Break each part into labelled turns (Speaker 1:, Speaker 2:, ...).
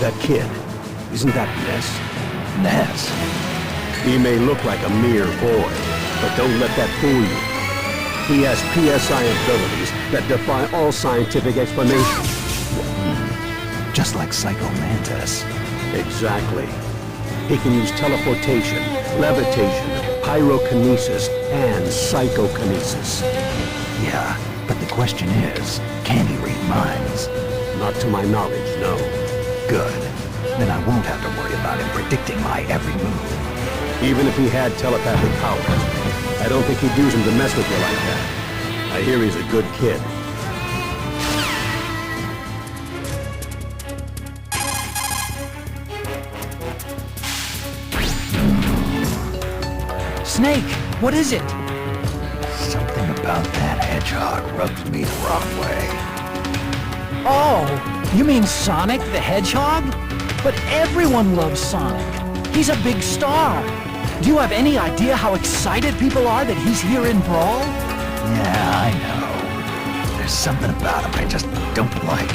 Speaker 1: That kid, isn't that Ness?
Speaker 2: Ness?
Speaker 1: He may look like a mere boy, but don't let that fool you. He has PSI abilities that defy all scientific explanation.
Speaker 2: Just like Psycho Mantis.
Speaker 1: Exactly. He can use teleportation, levitation, pyrokinesis, and psychokinesis.
Speaker 2: Yeah, but the question is, can he read minds?
Speaker 1: Not to my knowledge, no.
Speaker 2: Good. Then I won't have to worry about him predicting my every move.
Speaker 1: Even if he had telepathic powers, I don't think he'd use them to mess with you like that. I hear he's a good kid.
Speaker 3: Snake, what is it?
Speaker 2: Something about that hedgehog rubs me the wrong way.
Speaker 3: Oh, you mean Sonic the Hedgehog? But everyone loves Sonic. He's a big star. Do you have any idea how excited people are that he's here in Brawl?
Speaker 2: Yeah, I know. There's something about him I just don't like.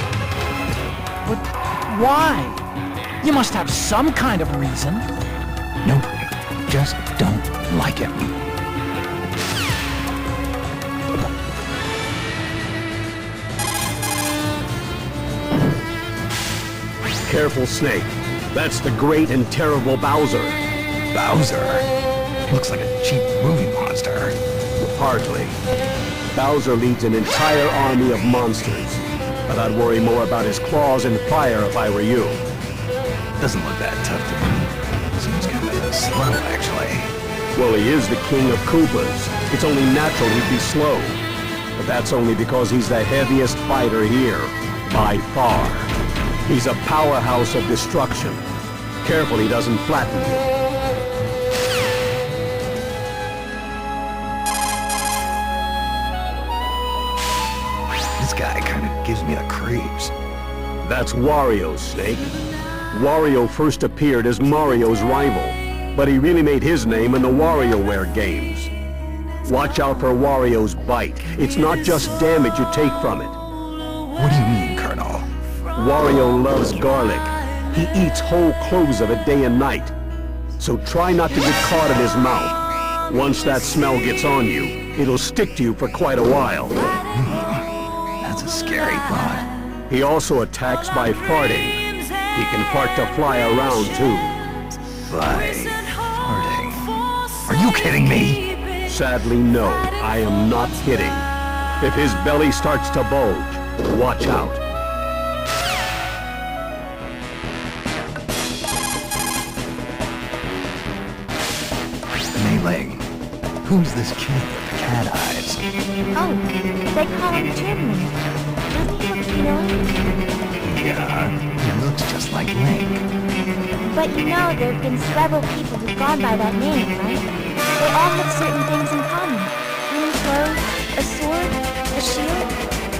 Speaker 3: But why? You must have some kind of reason.
Speaker 2: Nope. Just don't like him.
Speaker 1: Careful, Snake. That's the great and terrible Bowser.
Speaker 2: Bowser? Looks like a cheap movie monster.
Speaker 1: Hardly. Bowser leads an entire army of monsters. But I'd worry more about his claws and fire if I were you.
Speaker 2: Doesn't look that tough to me. Seems kind of slow, actually.
Speaker 1: Well, he is the king of Koopas. It's only natural he'd be slow. But that's only because he's the heaviest fighter here, by far. He's a powerhouse of destruction. Careful he doesn't flatten you.
Speaker 2: This guy kind of gives me the creeps.
Speaker 1: That's Wario, Snake. Wario first appeared as Mario's rival, but he really made his name in the WarioWare games. Watch out for Wario's bite. It's not just damage you take from it.
Speaker 2: What do you mean, Colonel?
Speaker 1: Wario loves garlic. He eats whole cloves of it day and night. So try not to get caught in his mouth. Once that smell gets on you, it'll stick to you for quite a while.
Speaker 2: That's a scary thought.
Speaker 1: He also attacks by farting. He can fart to fly around, too.
Speaker 2: By farting? Are you kidding me?
Speaker 1: Sadly, no. I am not kidding. If his belly starts to bulge, watch out.
Speaker 2: Melee. Who's this kid with the cat eyes?
Speaker 4: Oh, they call him Chimney. Doesn't he look familiar?
Speaker 2: Yeah, he looks just like Link.
Speaker 4: But you know there have been several people who've gone by that name, right? They all have certain things in common. Green clothes, a sword, a shield.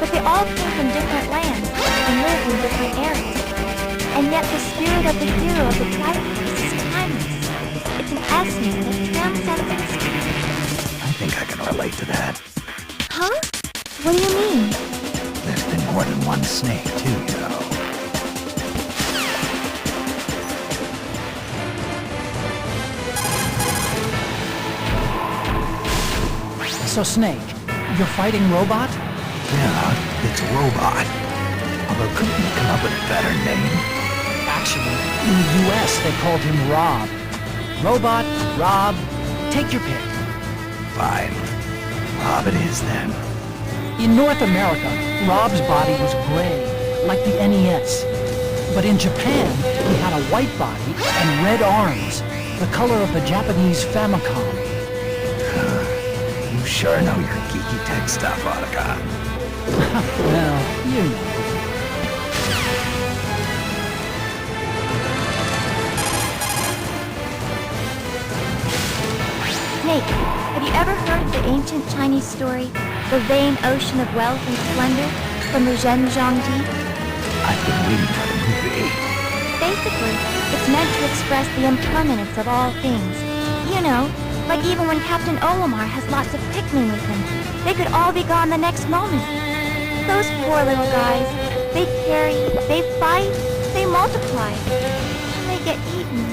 Speaker 4: But they all came from different lands and lived in different eras. And yet the spirit of the hero of the timepiece is timeless. It's an essence that transcends history.
Speaker 2: I think I can relate to that.
Speaker 4: Huh? What do you mean?
Speaker 2: There's been more than one snake, too, you know.
Speaker 3: So Snake, you're fighting Robot?
Speaker 2: Yeah, it's Robot. Although couldn't you come up with a better name?
Speaker 3: Actually, in the US they called him Rob. Robot, Rob, take your pick.
Speaker 2: Fine. Rob it is, then.
Speaker 3: In North America, Rob's body was gray, like the NES. But in Japan, he had a white body and red arms, the color of the Japanese Famicom.
Speaker 2: You sure know your geeky tech stuff, Otacon.
Speaker 3: Well, you know.
Speaker 4: Snake, have you ever heard of the ancient Chinese story, The Vain Ocean of Wealth and Splendor, from the Zhenjiangji?
Speaker 2: I've been waiting for the movie.
Speaker 4: Basically, it's meant to express the impermanence of all things. You know, like even when Captain Olimar has lots of Pikmin with him, they could all be gone the next moment. Those poor little guys, they carry, they fight, They multiply, and they get eaten.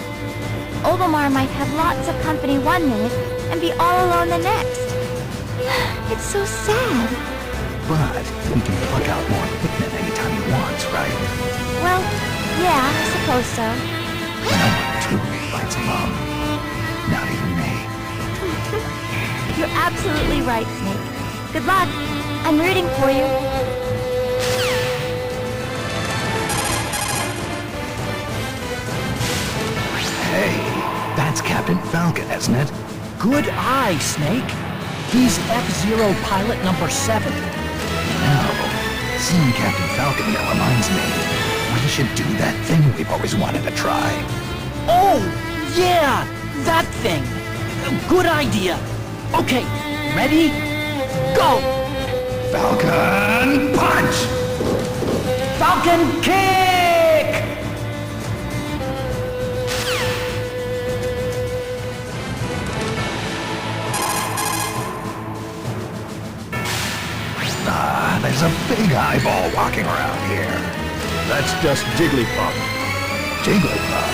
Speaker 4: Olimar might have lots of company one minute and be all alone the next. It's so sad.
Speaker 2: But he can pluck out more pigment anytime he wants, right?
Speaker 4: Well, yeah, I suppose so.
Speaker 2: No one truly fights alone. Not even me.
Speaker 4: You're absolutely right, Snake. Good luck. I'm rooting for you.
Speaker 2: Hey, that's Captain Falcon, isn't it?
Speaker 3: Good eye, Snake. He's F-Zero pilot number 7.
Speaker 2: No. Seeing Captain Falcon here reminds me. We should do that thing we've always wanted to try.
Speaker 3: Oh, yeah, that thing. Good idea. Okay, ready? Go!
Speaker 2: Falcon punch!
Speaker 3: Falcon kick!
Speaker 2: Ah, there's a big eyeball walking around here.
Speaker 1: That's just Jigglypuff.
Speaker 2: Jigglypuff.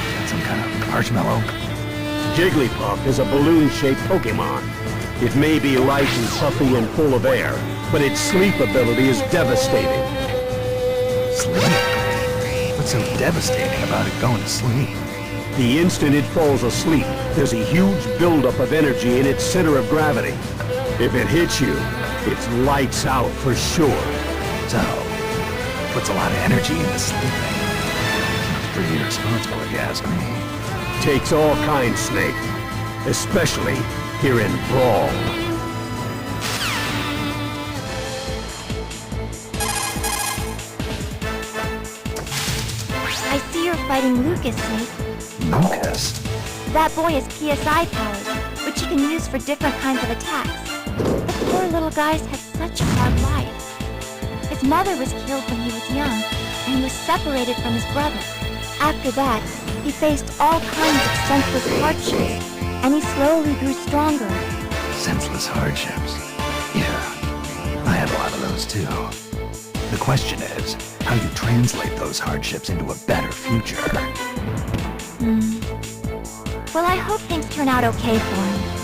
Speaker 2: Is that some kind of marshmallow?
Speaker 1: Jigglypuff is a balloon-shaped Pokemon. It may be light and puffy and full of air, but its sleep ability is devastating.
Speaker 2: Sleep? What's so devastating about it going to sleep?
Speaker 1: The instant it falls asleep, there's a huge buildup of energy in its center of gravity. If it hits you, it's lights out for sure.
Speaker 2: So, puts a lot of energy into sleeping. Seems pretty irresponsible if you ask me.
Speaker 1: Takes all kinds, Snake. Especially here in Brawl.
Speaker 4: I see you're fighting Lucas, Snake.
Speaker 2: Lucas?
Speaker 4: That boy is PSI powered, which he can use for different kinds of attacks. The poor little guy's had such a hard life. His mother was killed when he was young, and he was separated from his brother. After that, he faced all kinds of senseless hardships, and he slowly grew stronger.
Speaker 2: Senseless hardships. Yeah, I had a lot of those too. The question is, how you translate those hardships into a better future.
Speaker 4: Well, I hope things turn out okay for him.